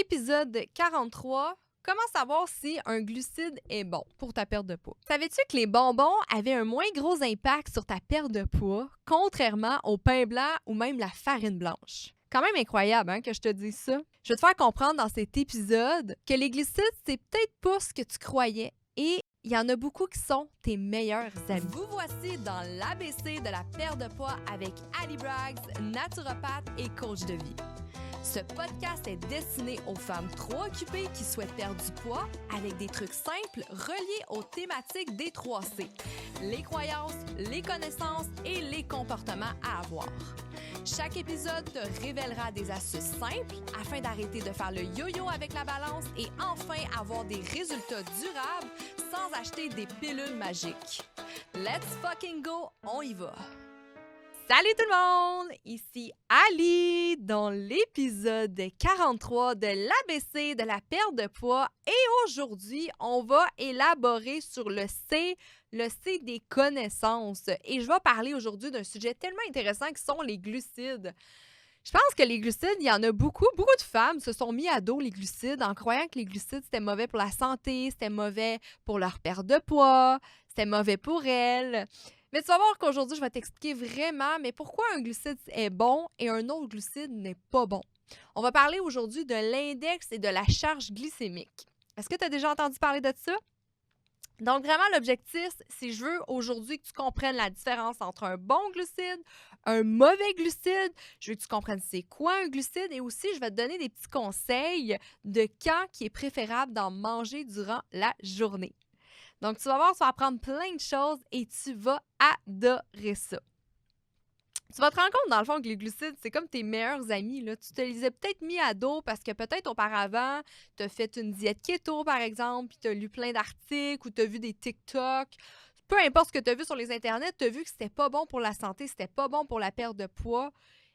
Épisode 43. Comment savoir si un glucide est bon pour ta perte de poids? Savais-tu que les bonbons avaient un moins gros impact sur ta perte de poids, contrairement au pain blanc ou même la farine blanche? Quand même incroyable que je te dise ça. Je vais te faire comprendre dans cet épisode que les glucides, c'est peut-être pas ce que tu croyais et il y en a beaucoup qui sont tes meilleurs amis. Vous voici dans l'ABC de la perte de poids avec Ali Braggs, naturopathe et coach de vie. Ce podcast est destiné aux femmes trop occupées qui souhaitent perdre du poids avec des trucs simples reliés aux thématiques des 3C. Les croyances, les connaissances et les comportements à avoir. Chaque épisode te révélera des astuces simples afin d'arrêter de faire le yo-yo avec la balance et enfin avoir des résultats durables sans acheter des pilules magiques. Let's fucking go, on y va! Salut tout le monde! Ici Ali dans l'épisode 43 de l'ABC de la perte de poids et aujourd'hui, on va élaborer sur le C des connaissances et je vais parler aujourd'hui d'un sujet tellement intéressant qui sont les glucides. Je pense que les glucides, il y en a beaucoup de femmes se sont mis à dos les glucides en croyant que les glucides c'était mauvais pour la santé, c'était mauvais pour leur perte de poids, c'était mauvais pour elles. Mais tu vas voir qu'aujourd'hui, je vais t'expliquer vraiment mais pourquoi un glucide est bon et un autre glucide n'est pas bon. On va parler aujourd'hui de l'index et de la charge glycémique. Est-ce que tu as déjà entendu parler de ça? Donc, vraiment, l'objectif, c'est je veux aujourd'hui que tu comprennes la différence entre un bon glucide, un mauvais glucide. Je veux que tu comprennes c'est quoi un glucide et aussi, je vais te donner des petits conseils de quand qui est préférable d'en manger durant la journée. Donc, tu vas voir, tu vas apprendre plein de choses et tu vas adorer ça. Tu vas te rendre compte, dans le fond, que les glucides, c'est comme tes meilleurs amis. Là. Tu te les as peut-être mis à dos parce que peut-être auparavant, tu as fait une diète keto, par exemple, puis tu as lu plein d'articles ou tu as vu des TikTok. Peu importe ce que tu as vu sur les internets, tu as vu que c'était pas bon pour la santé, c'était pas bon pour la perte de poids.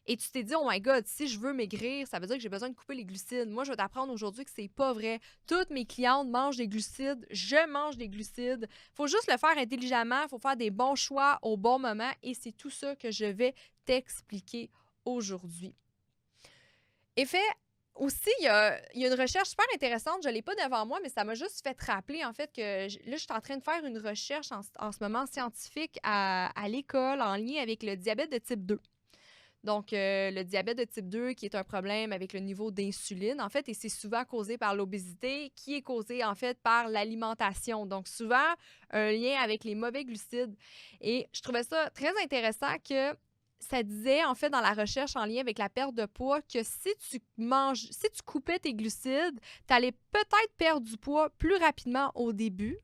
Et tu t'es dit, oh my God, si je veux maigrir, ça veut dire que j'ai besoin de couper les glucides. Moi, je vais t'apprendre aujourd'hui que c'est pas vrai. Toutes mes clientes mangent des glucides, je mange des glucides. Faut juste le faire intelligemment, il faut faire des bons choix au bon moment et c'est tout ça que je vais t'expliquer aujourd'hui. Et fait, aussi, il y a une recherche super intéressante, je ne l'ai pas devant moi, mais ça m'a juste fait rappeler en fait que là, je suis en train de faire une recherche en ce moment scientifique à l'école en lien avec le diabète de type 2. Donc, le diabète de type 2 qui est un problème avec le niveau d'insuline, en fait, et c'est souvent causé par l'obésité qui est causé, en fait, par l'alimentation. Donc, souvent, un lien avec les mauvais glucides. Et je trouvais ça très intéressant que ça disait, en fait, dans la recherche en lien avec la perte de poids, que si tu coupais tes glucides, tu allais peut-être perdre du poids plus rapidement au début.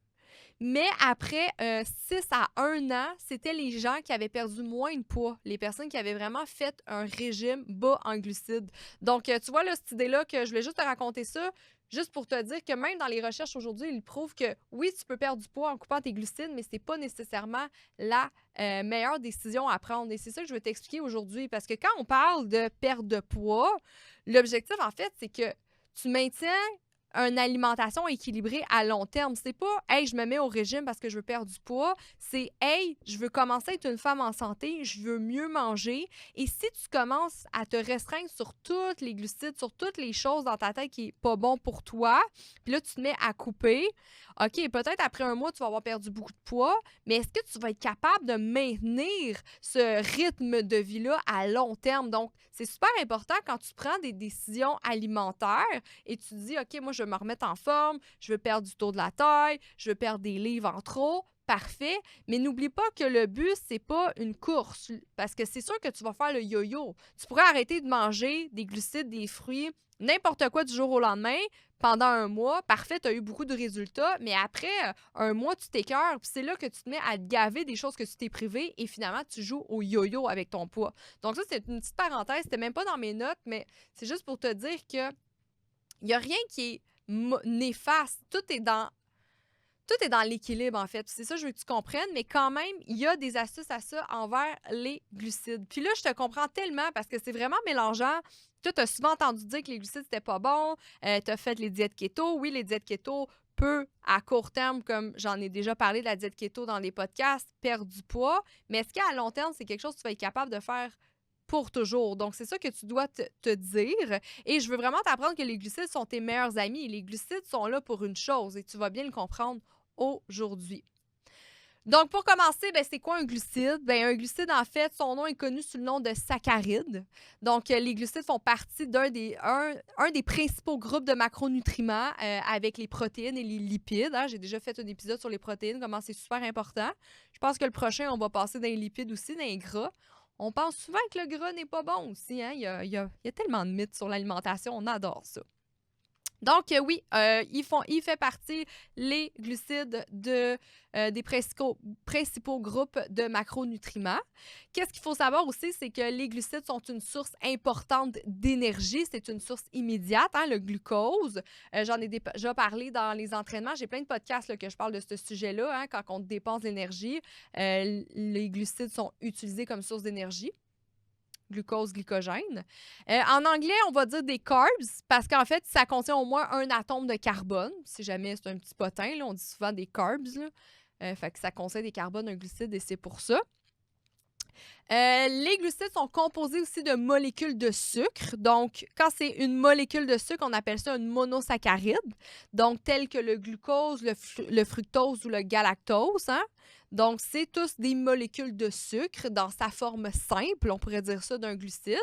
Mais après 6 à 1 an, c'était les gens qui avaient perdu moins de poids, les personnes qui avaient vraiment fait un régime bas en glucides. Donc, tu vois, là, cette idée-là, que je voulais juste te raconter ça, juste pour te dire que même dans les recherches aujourd'hui, ils prouvent que oui, tu peux perdre du poids en coupant tes glucides, mais c'est pas nécessairement la meilleure décision à prendre. Et c'est ça que je veux t'expliquer aujourd'hui, parce que quand on parle de perte de poids, l'objectif, en fait, c'est que tu maintiens une alimentation équilibrée à long terme. C'est pas « Hey, je me mets au régime parce que je veux perdre du poids ». C'est « Hey, je veux commencer à être une femme en santé, je veux mieux manger ». Et si tu commences à te restreindre sur toutes les glucides, sur toutes les choses dans ta tête qui est pas bon pour toi, puis là, tu te mets à couper, OK, peut-être après 1 mois, tu vas avoir perdu beaucoup de poids, mais est-ce que tu vas être capable de maintenir ce rythme de vie-là à long terme? Donc, c'est super important quand tu prends des décisions alimentaires et tu te dis, OK, moi, je veux me remettre en forme, je veux perdre du taux de la taille, je veux perdre des livres en trop. Parfait, mais n'oublie pas que le but, c'est pas une course, parce que c'est sûr que tu vas faire le yo-yo. Tu pourrais arrêter de manger des glucides, des fruits, n'importe quoi du jour au lendemain pendant 1 mois. Parfait, tu as eu beaucoup de résultats, mais après 1 mois, tu t'écœures, puis c'est là que tu te mets à te gaver des choses que tu t'es privé et finalement, tu joues au yo-yo avec ton poids. Donc ça, c'est une petite parenthèse, c'était même pas dans mes notes, mais c'est juste pour te dire que il n'y a rien qui est néfaste. Tout est dans l'équilibre, en fait. C'est ça que je veux que tu comprennes, mais quand même, il y a des astuces à ça envers les glucides. Puis là, je te comprends tellement parce que c'est vraiment mélangeant. Toi, tu as souvent entendu dire que les glucides, c'était pas bon. Tu as fait les diètes keto. Oui, les diètes keto peuvent, à court terme, comme j'en ai déjà parlé de la diète keto dans les podcasts, perdre du poids. Mais est-ce qu'à long terme, c'est quelque chose que tu vas être capable de faire pour toujours. Donc, c'est ça que tu dois te dire. Et je veux vraiment t'apprendre que les glucides sont tes meilleurs amis. Les glucides sont là pour une chose et tu vas bien le comprendre aujourd'hui. Donc, pour commencer, c'est quoi un glucide? Un glucide, en fait, son nom est connu sous le nom de saccharide. Donc, les glucides font partie un des principaux groupes de macronutriments avec les protéines et les lipides. Hein. J'ai déjà fait un épisode sur les protéines, comment c'est super important. Je pense que le prochain, on va passer dans les lipides aussi, dans les gras. On pense souvent que le gras n'est pas bon aussi. Hein? Il y a tellement de mythes sur l'alimentation, on adore ça. Donc, oui, il fait partie, les glucides, des principaux groupes de macronutriments. Qu'est-ce qu'il faut savoir aussi, c'est que les glucides sont une source importante d'énergie. C'est une source immédiate, hein, le glucose. J'en ai déjà parlé dans les entraînements. J'ai plein de podcasts là, que je parle de ce sujet-là, hein, quand on dépense l'énergie. Les glucides sont utilisés comme source d'énergie. Glucose, glycogène. En anglais, on va dire des carbs parce qu'en fait, ça contient au moins un atome de carbone. Si jamais c'est un petit potin, là, on dit souvent des carbs. Fait que ça contient des carbones, un glucide et c'est pour ça. Les glucides sont composés aussi de molécules de sucre. Donc, quand c'est une molécule de sucre, on appelle ça une monosaccharide. Donc, tel que le glucose, le fructose ou le galactose. Hein? Donc, c'est tous des molécules de sucre dans sa forme simple, on pourrait dire ça, d'un glucide.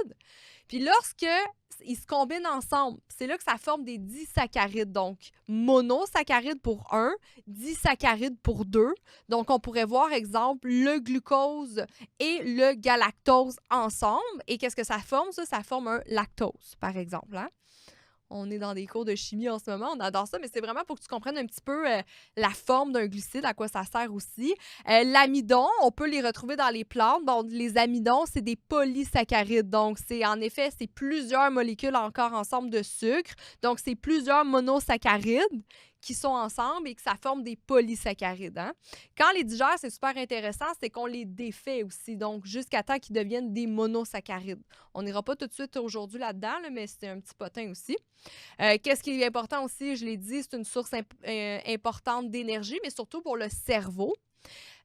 Puis lorsqu'ils se combinent ensemble, c'est là que ça forme des disaccharides. Donc, monosaccharides pour un, disaccharides pour deux. Donc, on pourrait voir, exemple, le glucose et le galactose ensemble. Et qu'est-ce que ça forme, ça? Ça forme un lactose, par exemple. Hein? On est dans des cours de chimie en ce moment, on adore ça, mais c'est vraiment pour que tu comprennes un petit peu la forme d'un glucide, à quoi ça sert aussi. L'amidon, on peut les retrouver dans les plantes. Bon, les amidons, c'est des polysaccharides. Donc, c'est plusieurs molécules encore ensemble de sucre. Donc, c'est plusieurs monosaccharides qui sont ensemble et que ça forme des polysaccharides. Hein? Quand les digère, c'est super intéressant, c'est qu'on les défait aussi, donc jusqu'à temps qu'ils deviennent des monosaccharides. On n'ira pas tout de suite aujourd'hui là-dedans, mais c'est un petit potin aussi. Qu'est-ce qui est important aussi? Je l'ai dit, c'est une source importante d'énergie, mais surtout pour le cerveau.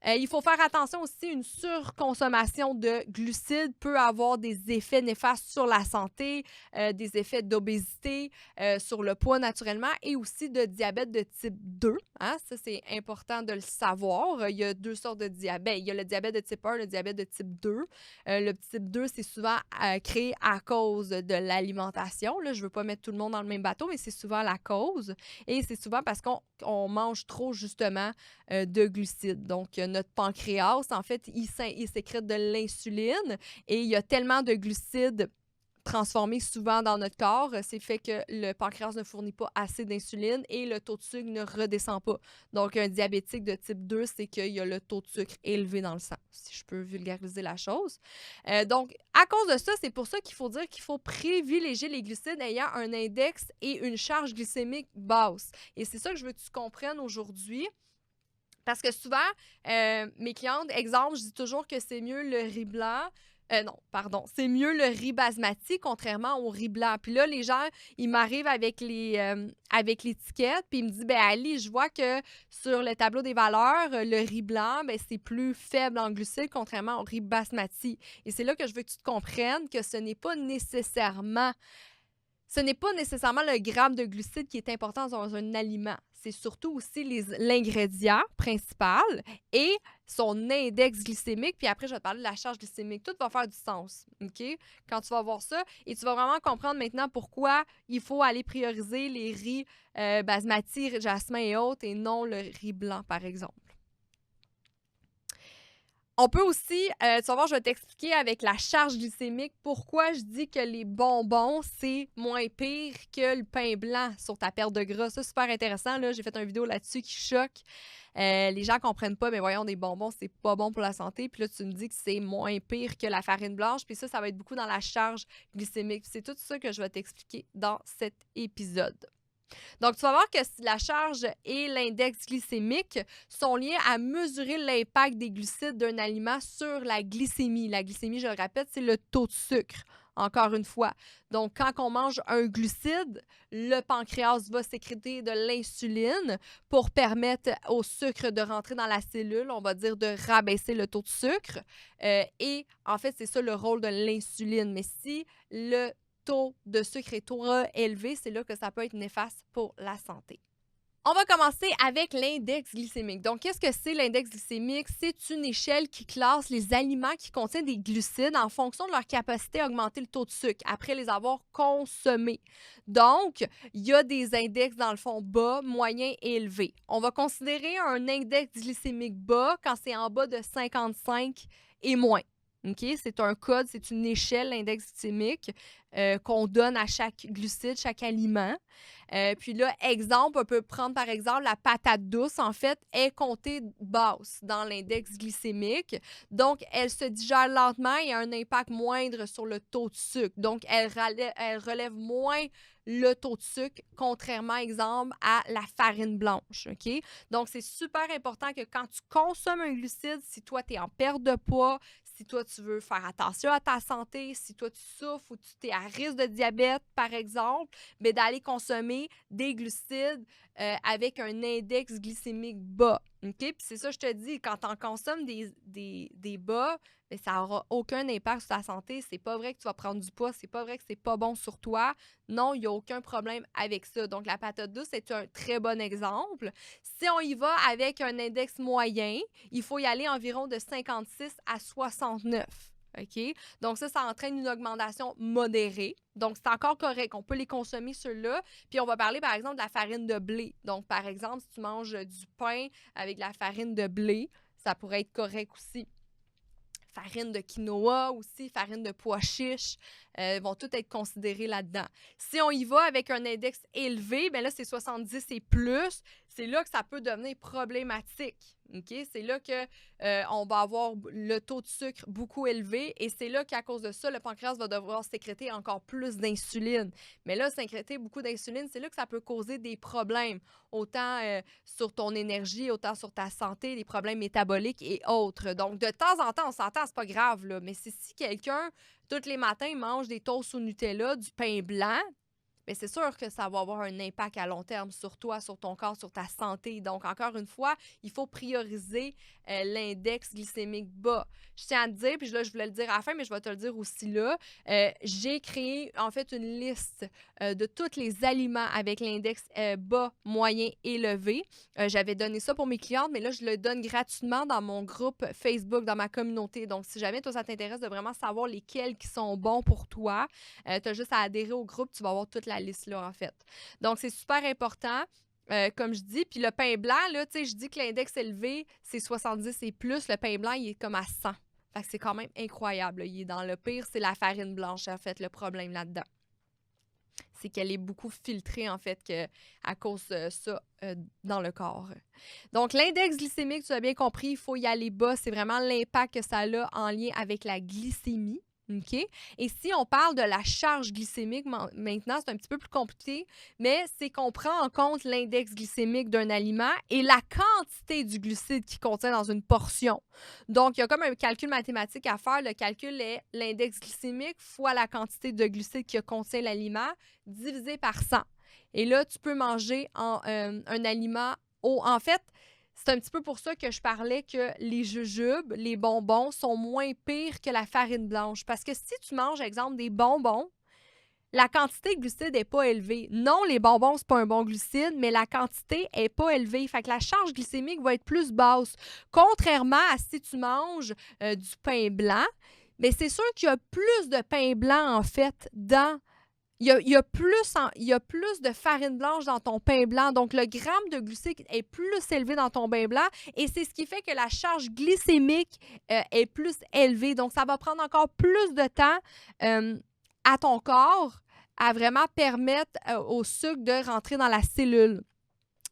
Il faut faire attention aussi, une surconsommation de glucides peut avoir des effets néfastes sur la santé, des effets d'obésité, sur le poids naturellement et aussi de diabète de type 2. Hein? Ça, c'est important de le savoir. Il y a deux sortes de diabète. Il y a le diabète de type 1, le diabète de type 2. Le type 2, c'est souvent créé à cause de l'alimentation. Là, je ne veux pas mettre tout le monde dans le même bateau, mais c'est souvent la cause. Et c'est souvent parce qu'on mange trop, justement, de glucides. Donc, notre pancréas, en fait, il sécrète de l'insuline et il y a tellement de glucides transformés souvent dans notre corps, c'est fait que le pancréas ne fournit pas assez d'insuline et le taux de sucre ne redescend pas. Donc, un diabétique de type 2, c'est qu'il y a le taux de sucre élevé dans le sang, si je peux vulgariser la chose. Donc, à cause de ça, c'est pour ça qu'il faut dire qu'il faut privilégier les glucides ayant un index et une charge glycémique basse. Et c'est ça que je veux que tu comprennes aujourd'hui. Parce que souvent, mes clientes, exemple, je dis toujours que c'est mieux le riz blanc. C'est mieux le riz basmati contrairement au riz blanc. Puis là, les gens, ils m'arrivent avec l'étiquette, puis ils me disent, Ali, je vois que sur le tableau des valeurs, le riz blanc, c'est plus faible en glucides contrairement au riz basmati. Et c'est là que je veux que tu te comprennes que ce n'est pas nécessairement le gramme de glucides qui est important dans un aliment. C'est surtout aussi l'ingrédient principal et son index glycémique. Puis après, je vais te parler de la charge glycémique. Tout va faire du sens, OK? Quand tu vas voir ça. Et tu vas vraiment comprendre maintenant pourquoi il faut aller prioriser les riz basmati, jasmin et autres et non le riz blanc, par exemple. On peut aussi, tu vas voir, je vais t'expliquer avec la charge glycémique pourquoi je dis que les bonbons, c'est moins pire que le pain blanc sur ta perte de gras. Ça, super intéressant. Là, j'ai fait une vidéo là-dessus qui choque. Les gens ne comprennent pas, mais voyons, des bonbons, c'est pas bon pour la santé. Puis là, tu me dis que c'est moins pire que la farine blanche. Puis ça va être beaucoup dans la charge glycémique. C'est tout ça que je vais t'expliquer dans cet épisode. Donc, tu vas voir que la charge et l'index glycémique sont liés à mesurer l'impact des glucides d'un aliment sur la glycémie. La glycémie, je le répète, c'est le taux de sucre. encore une fois. Donc, quand on mange un glucide, le pancréas va sécréter de l'insuline pour permettre au sucre de rentrer dans la cellule, on va dire de rabaisser le taux de sucre. Et en fait, c'est ça le rôle de l'insuline. Mais si le taux de sucre est trop élevé, c'est là que ça peut être néfaste pour la santé. On va commencer avec l'index glycémique. Donc, qu'est-ce que c'est l'index glycémique? C'est une échelle qui classe les aliments qui contiennent des glucides en fonction de leur capacité à augmenter le taux de sucre après les avoir consommés. Donc, il y a des index dans le fond bas, moyen et élevé. On va considérer un index glycémique bas quand c'est en bas de 55 et moins. Okay? C'est un code, c'est une échelle, l'index glycémique, qu'on donne à chaque glucide, chaque aliment. Puis là, exemple, on peut prendre par exemple la patate douce, en fait, est comptée basse dans l'index glycémique. Donc, elle se digère lentement et a un impact moindre sur le taux de sucre. Donc, elle relève moins le taux de sucre, contrairement, exemple, à la farine blanche. OK? Donc, c'est super important que quand tu consommes un glucide, si toi, tu es en perte de poids, si toi, tu veux faire attention à ta santé, si toi, tu souffres ou tu es à risque de diabète, par exemple, bien, d'aller consommer des glucides avec un index glycémique bas. OK? Puis c'est ça, je te dis, quand tu en consommes des bas, bien, ça n'aura aucun impact sur ta santé. C'est pas vrai que tu vas prendre du poids, c'est pas vrai que c'est pas bon sur toi. Non, il n'y a aucun problème avec ça. Donc, la patate douce, c'est un très bon exemple. Si on y va avec un index moyen, il faut y aller environ de 56 à 69. OK? Donc, ça entraîne une augmentation modérée. Donc, c'est encore correct. On peut les consommer, ceux-là. Puis, on va parler, par exemple, de la farine de blé. Donc, par exemple, si tu manges du pain avec de la farine de blé, ça pourrait être correct aussi. Farine de quinoa aussi, farine de pois chiches, vont toutes être considérées là-dedans. Si on y va avec un index élevé, bien là, c'est 70 et plus, c'est là que ça peut devenir problématique. Okay? C'est là qu'on va avoir le taux de sucre beaucoup élevé et c'est là qu'à cause de ça, le pancréas va devoir sécréter encore plus d'insuline. Mais là, sécréter beaucoup d'insuline, c'est là que ça peut causer des problèmes, autant sur ton énergie, autant sur ta santé, des problèmes métaboliques et autres. Donc, de temps en temps, on s'entend, c'est pas grave, là, mais si quelqu'un, tous les matins, mange des toasts au Nutella, du pain blanc, mais c'est sûr que ça va avoir un impact à long terme sur toi, sur ton corps, sur ta santé. Donc, encore une fois, il faut prioriser l'index glycémique bas. Je tiens à te dire, puis là, je voulais le dire à la fin, mais je vais te le dire aussi là, j'ai créé en fait une liste de tous les aliments avec l'index bas, moyen, élevé. J'avais donné ça pour mes clientes, mais là, je le donne gratuitement dans mon groupe Facebook, dans ma communauté. Donc, si jamais toi, ça t'intéresse de vraiment savoir lesquels qui sont bons pour toi, tu as juste à adhérer au groupe, tu vas avoir toute la liste là, en fait. Donc, c'est super important. Comme je dis, puis le pain blanc, là, tu sais, je dis que l'index élevé, c'est 70 et plus. Le pain blanc, il est comme à 100. Fait que c'est quand même incroyable. Là. Il est dans le pire, c'est la farine blanche, en fait, le problème là-dedans. C'est qu'elle est beaucoup filtrée, en fait, à cause de ça dans le corps. Donc, l'index glycémique, tu as bien compris, il faut y aller bas. C'est vraiment l'impact que ça a en lien avec la glycémie. OK? Et si on parle de la charge glycémique, maintenant, c'est un petit peu plus compliqué, mais c'est qu'on prend en compte l'index glycémique d'un aliment et la quantité du glucide qu'il contient dans une portion. Donc, il y a comme un calcul mathématique à faire. Le calcul est l'index glycémique fois la quantité de glucides que contient l'aliment divisé par 100. Et là, tu peux manger un aliment haut. En fait, c'est un petit peu pour ça que je parlais que les jujubes, les bonbons, sont moins pires que la farine blanche. Parce que si tu manges, exemple, des bonbons, la quantité de glucides n'est pas élevée. Non, les bonbons, c'est pas un bon glucide, mais la quantité n'est pas élevée. Fait que la charge glycémique va être plus basse. Contrairement à si tu manges du pain blanc, mais c'est sûr qu'il y a plus de pain blanc, en fait, dans... Il y a plus de farine blanche dans ton pain blanc. Donc, le gramme de glucides est plus élevé dans ton pain blanc et c'est ce qui fait que la charge glycémique est plus élevée. Donc, ça va prendre encore plus de temps à ton corps à vraiment permettre au sucre de rentrer dans la cellule.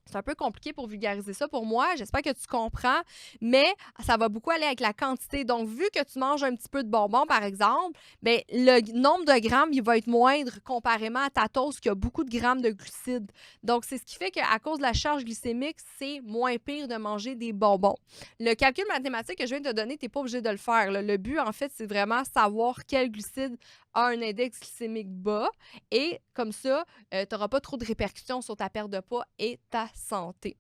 C'est un peu compliqué pour vulgariser ça pour moi. J'espère que tu comprends, mais ça va beaucoup aller avec la quantité. Donc, vu que tu manges un petit peu de bonbons, par exemple, bien, le nombre de grammes, il va être moindre comparément à ta toast qui a beaucoup de grammes de glucides. Donc, c'est ce qui fait qu'à cause de la charge glycémique, c'est moins pire de manger des bonbons. Le calcul mathématique que je viens de te donner, tu n'es pas obligé de le faire. Là. Le but, en fait, c'est vraiment savoir quels glucides a un index glycémique bas et comme ça, tu n'auras pas trop de répercussions sur ta perte de poids et ta santé.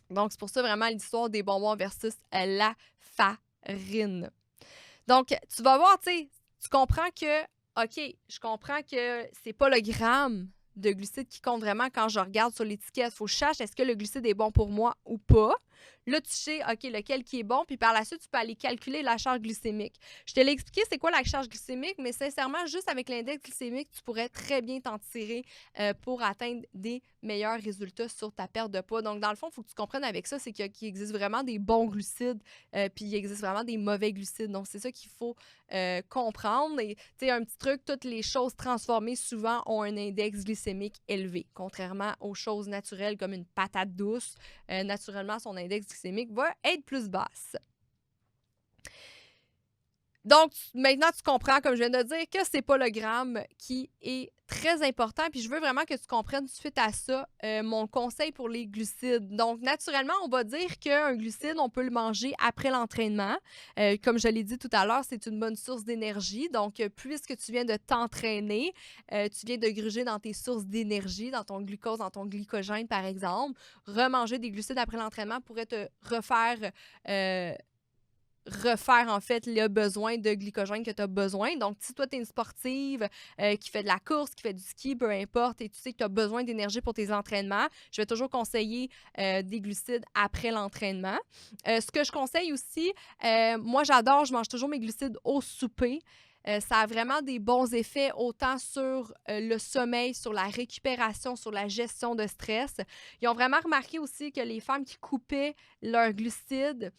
Donc, c'est pour ça vraiment l'histoire des bonbons versus la farine. Donc, tu vas voir, tu sais, tu comprends que, OK, je comprends que c'est pas le gramme de glucides qui compte vraiment quand je regarde sur l'étiquette. Il faut que je sache est-ce que le glucide est bon pour moi ou pas. Là, tu sais, OK, lequel qui est bon, puis par la suite, tu peux aller calculer la charge glycémique. Je te l'ai expliqué, c'est quoi la charge glycémique, mais sincèrement, juste avec l'index glycémique, tu pourrais très bien t'en tirer pour atteindre des meilleurs résultats sur ta perte de poids. Donc, dans le fond, il faut que tu comprennes avec ça, c'est qu'il existe vraiment des bons glucides, puis il existe vraiment des mauvais glucides. Donc, c'est ça qu'il faut comprendre. Et, tu sais, un petit truc, toutes les choses transformées, souvent, ont un index glycémique élevé, contrairement aux choses naturelles comme une patate douce. Naturellement, son index glycémique va être plus basse. Donc, maintenant, tu comprends, comme je viens de dire, que c'est pas le gramme qui est très important. Puis, je veux vraiment que tu comprennes suite à ça mon conseil pour les glucides. Donc, naturellement, on va dire qu'un glucide, on peut le manger après l'entraînement. Comme je l'ai dit tout à l'heure, c'est une bonne source d'énergie. Donc, puisque tu viens de t'entraîner, tu viens de gruger dans tes sources d'énergie, dans ton glucose, dans ton glycogène, par exemple, remanger des glucides après l'entraînement pourrait te refaire en fait le besoin de glycogène que tu as besoin. Donc, si toi, tu es une sportive qui fait de la course, qui fait du ski, peu importe, et tu sais que tu as besoin d'énergie pour tes entraînements, je vais toujours conseiller des glucides après l'entraînement. Ce que je conseille aussi, moi, je mange toujours mes glucides au souper. Ça a vraiment des bons effets autant sur le sommeil, sur la récupération, sur la gestion de stress. Ils ont vraiment remarqué aussi que les femmes qui coupaient leurs glucides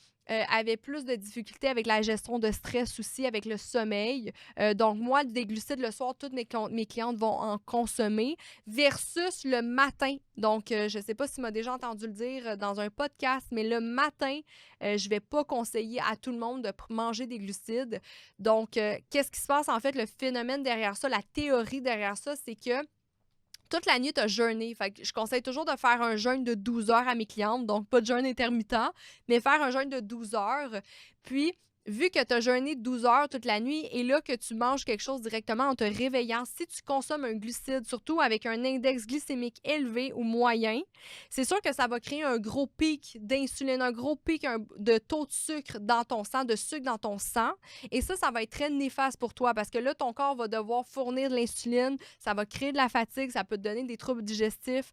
avaient plus de difficultés avec la gestion de stress aussi, avec le sommeil. Donc, moi, des glucides le soir, toutes mes clientes vont en consommer versus le matin. Donc, je ne sais pas si tu m'as déjà entendu le dire dans un podcast, mais le matin, je ne vais pas conseiller à tout le monde de manger des glucides. Donc, qu'est-ce qui se passe? En fait, le phénomène derrière ça, la théorie derrière ça, c'est que toute la nuit, tu as jeûné. Fait que je conseille toujours de faire un jeûne de 12 heures à mes clientes, donc pas de jeûne intermittent, mais faire un jeûne de 12 heures. Puis, vu que tu as jeûné 12 heures toute la nuit et là que tu manges quelque chose directement en te réveillant, si tu consommes un glucide, surtout avec un index glycémique élevé ou moyen, c'est sûr que ça va créer un gros pic d'insuline, un gros pic de taux de sucre dans ton sang, de sucre dans ton sang. Et ça va être très néfaste pour toi parce que là, ton corps va devoir fournir de l'insuline, ça va créer de la fatigue, ça peut te donner des troubles digestifs.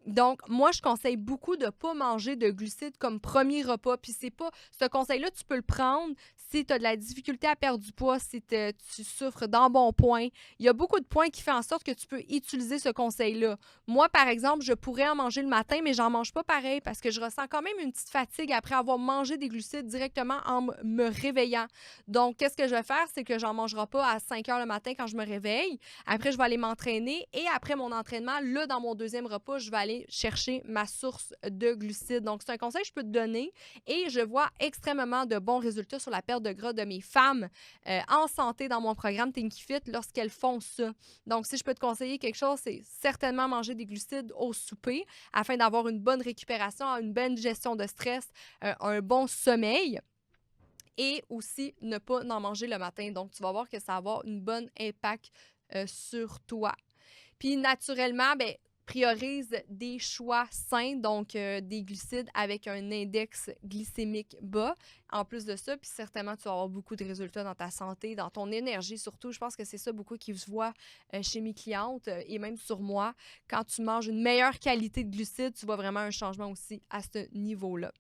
Donc, moi, je conseille beaucoup de ne pas manger de glucides comme premier repas. Puis c'est pas, ce conseil-là, tu peux le prendre si tu as de la difficulté à perdre du poids, si tu souffres d'embonpoint. Il y a beaucoup de points qui font en sorte que tu peux utiliser ce conseil-là. Moi, par exemple, je pourrais en manger le matin, mais j'en mange pas pareil parce que je ressens quand même une petite fatigue après avoir mangé des glucides directement en me réveillant. Donc, qu'est-ce que je vais faire? C'est que j'en mangerai pas à 5 heures le matin quand je me réveille. Après, je vais aller m'entraîner et après mon entraînement, là, dans mon deuxième repas, je vais aller chercher ma source de glucides. Donc, c'est un conseil que je peux te donner et je vois extrêmement de bons résultats sur la perte de gras de mes femmes en santé dans mon programme Tinky Fit lorsqu'elles font ça. Donc, si je peux te conseiller quelque chose, c'est certainement manger des glucides au souper afin d'avoir une bonne récupération, une bonne gestion de stress, un bon sommeil et aussi ne pas en manger le matin. Donc, tu vas voir que ça va avoir une bonne impact sur toi. Puis, naturellement, ben priorise des choix sains, donc des glucides avec un index glycémique bas. En plus de ça, puis certainement, tu vas avoir beaucoup de résultats dans ta santé, dans ton énergie surtout. Je pense que c'est ça beaucoup qui se voit chez mes clientes et même sur moi. Quand tu manges une meilleure qualité de glucides, tu vois vraiment un changement aussi à ce niveau-là.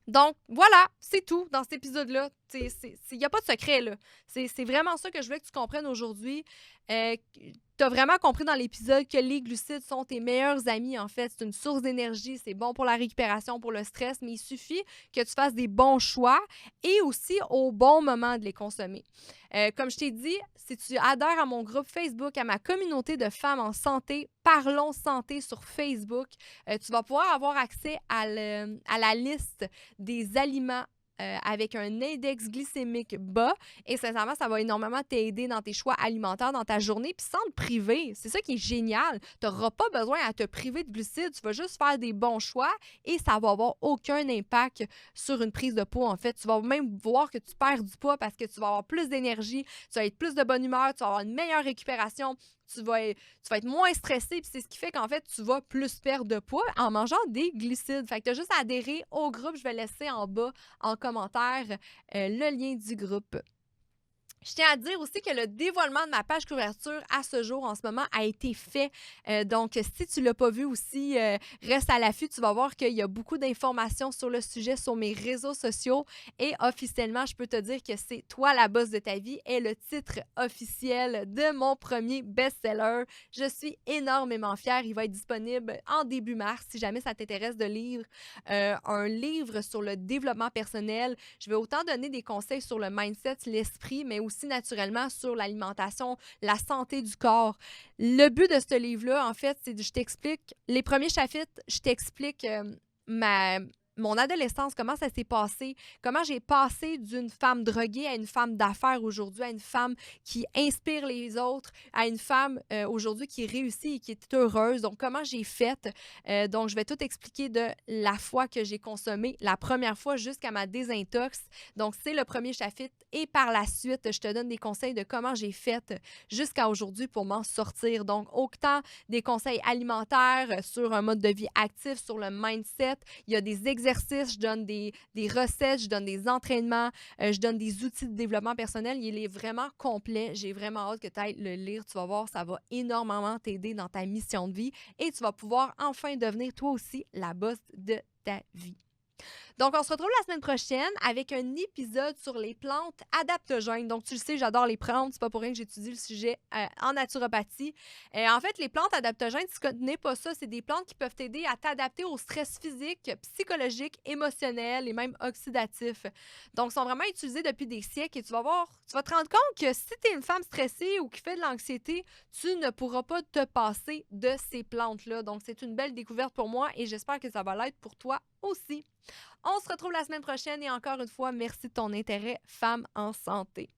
Donc, voilà, c'est tout dans cet épisode-là. Il n'y a pas de secret, là. C'est vraiment ça que je voulais que tu comprennes aujourd'hui. Tu as vraiment compris dans l'épisode que les glucides sont tes meilleurs amis, en fait. C'est une source d'énergie, c'est bon pour la récupération, pour le stress, mais il suffit que tu fasses des bons choix et aussi au bon moment de les consommer. Comme je t'ai dit, si tu adhères à mon groupe Facebook, à ma communauté de femmes en santé, Parlons Santé sur Facebook, tu vas pouvoir avoir accès à la liste des aliments avec un index glycémique bas. Et sincèrement, ça va énormément t'aider dans tes choix alimentaires dans ta journée, puis sans te priver. C'est ça qui est génial. Tu n'auras pas besoin à te priver de glucides. Tu vas juste faire des bons choix et ça va avoir aucun impact sur une prise de poids. En fait, tu vas même voir que tu perds du poids parce que tu vas avoir plus d'énergie, tu vas être plus de bonne humeur, tu vas avoir une meilleure récupération. Tu vas être moins stressé, puis c'est ce qui fait qu'en fait, tu vas plus perdre de poids en mangeant des glucides. Fait que tu as juste à adhérer au groupe. Je vais laisser en bas en commentaire le lien du groupe. Je tiens à dire aussi que le dévoilement de ma page couverture à ce jour, en ce moment, a été fait. Donc, si tu ne l'as pas vu aussi, reste à l'affût. Tu vas voir qu'il y a beaucoup d'informations sur le sujet sur mes réseaux sociaux. Et officiellement, je peux te dire que c'est Toi la boss de ta vie est le titre officiel de mon premier best-seller. Je suis énormément fière. Il va être disponible en début mars si jamais ça t'intéresse de lire un livre sur le développement personnel. Je vais autant donner des conseils sur le mindset, l'esprit, mais aussi naturellement sur l'alimentation, la santé du corps. Le but de ce livre-là, en fait, c'est que je t'explique, les premiers chapitres, je t'explique mon adolescence, comment ça s'est passé, comment j'ai passé d'une femme droguée à une femme d'affaires aujourd'hui, à une femme qui inspire les autres, à une femme aujourd'hui qui réussit et qui est heureuse. Donc, comment j'ai fait. Donc, je vais tout expliquer de la fois que j'ai consommé, la première fois jusqu'à ma désintox. Donc, c'est le premier chapitre. Et par la suite, je te donne des conseils de comment j'ai fait jusqu'à aujourd'hui pour m'en sortir. Donc, autant des conseils alimentaires sur un mode de vie actif, sur le mindset. Il y a des exercices, je donne des recettes, je donne des entraînements, je donne des outils de développement personnel. Il est vraiment complet. J'ai vraiment hâte que tu ailles le lire. Tu vas voir, ça va énormément t'aider dans ta mission de vie et tu vas pouvoir enfin devenir toi aussi la boss de ta vie. Donc, on se retrouve la semaine prochaine avec un épisode sur les plantes adaptogènes. Donc, tu le sais, j'adore les plantes. C'est pas pour rien que j'étudie le sujet en naturopathie. En fait, les plantes adaptogènes, si tu ne connais pas ça, c'est des plantes qui peuvent t'aider à t'adapter au stress physique, psychologique, émotionnel et même oxydatif. Donc, ils sont vraiment utilisés depuis des siècles et tu vas voir, tu vas te rendre compte que si tu es une femme stressée ou qui fait de l'anxiété, tu ne pourras pas te passer de ces plantes-là. Donc, c'est une belle découverte pour moi et j'espère que ça va l'être pour toi aussi. On se retrouve la semaine prochaine et encore une fois, merci de ton intérêt, Femme en santé.